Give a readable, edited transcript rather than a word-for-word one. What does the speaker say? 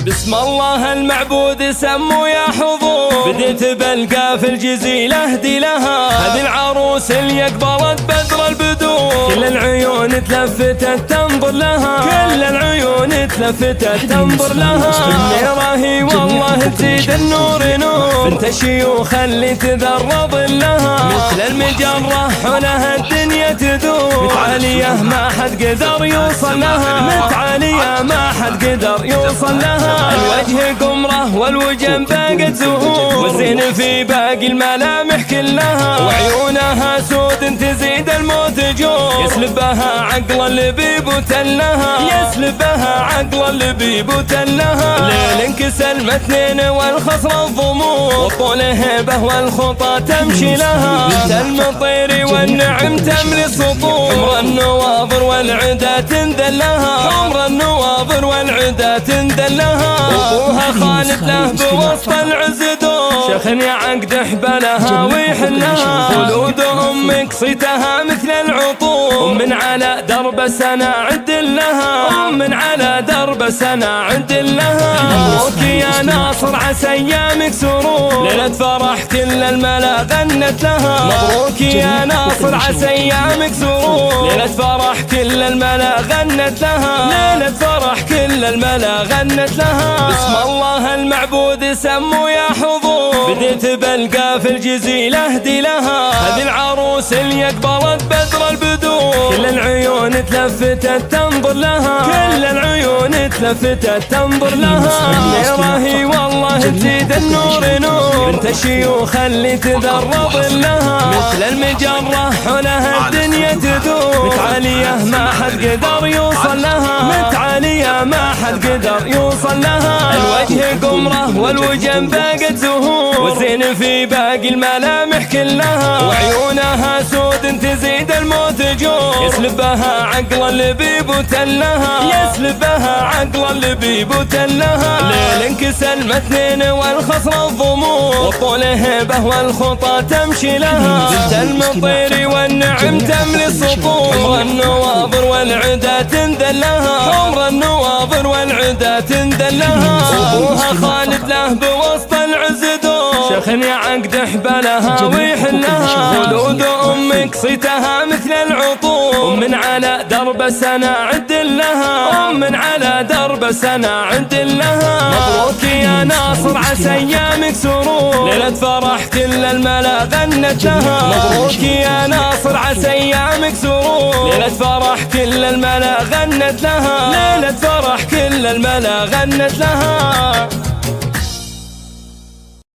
بسم الله المعبود سموا يا حضور، بديت بلقى في الجزيلة اهدي لها، هذه العروس اللي قبلت بدر البدور، كل العيون تلفتت تنظر لها، كل العيون تلفتت تنظر لها. النيرة هي والله تزيد النور نور، بنت الشيوخ اللي تذرب لها، مثل المجرة حولها الدنيا تدور، متعالية ما حد قدر يوصل لها، متعالية ما حد قدر يوصل لها. الوجه قمره والوجن باقت زهور، والزين في باقي الملامح كلها، وعيونها سود تزيد الموت جور، يسلبها عقل اللبيب وتلها، يسلبها عقل اللبيب وتلها. ليل انكسل متنين والخصر الضمور، والطول هبه والخطى تمشي لها، بنت المطير والنعم تملي السطور، حمر النواظر والعدا تنذلها، حمر النواظر والعدا تنذلها. ابوها خالد له بوسط العز دور، شيخ عقد حبلها ويحلها، خلود امك صيتها مثل العطور، من على درب سنة عد لها، من على درب سنة عد لها. مبروك يا ناصر عسى ايامك سرور، ليلة فرح كل الملا غنت لها، مبروك يا ناصر عسى ايامك سرور، ليلة فرح كل الملا غنت لها، ليلة فرح كل الملا غنت لها. بسم الله المعبود سموا يا حضور، بديت بلقى في الجزيلة اهدي لها، هذه العروس اللي قبلت بدر البدور، كل العيون تلفتت تنظر لها، كل العيون تلفتت تنظر لها. النيرة هي والله تزيد النور نور، بنت الشيوخ اللي تذرب لها، مثل المجرة حولها الدنيا تدور، متعالية ما حد قدر يوصل لها، متعالية ما حد قدر يوصل لها. الوجه قمره والوجن باقت زهور، والزين في باقي الملامح كلها، وعيونها سود تزيد الموت جور، يسلبها عقل اللبيب وتلها، يسلبها عقل اللبيب وتلها. ليل انكسل متنين والخصر الضمور، والطول هبه والخطى تمشي لها، بنت المطير والنعم تملي السطور، حمر النواظر والعدا تنذلها، حمر النواظر والعدا تنذلها. ابوها خالد له بوسط العز دور، شيخ عقد حبلها ويحلها، خلود امك صيتها مثل العطور، من على درب سنة عد لها، من على درب سنة عد لها. مبروك يا ناصر عسى ايامك سرور، ليلة فرح كل الملا غنت لها، مبروك يا ناصر عسى ايامك سرور، ليلة فرح كل الملا غنت لها، ليلة فرح كل الملا غنت لها.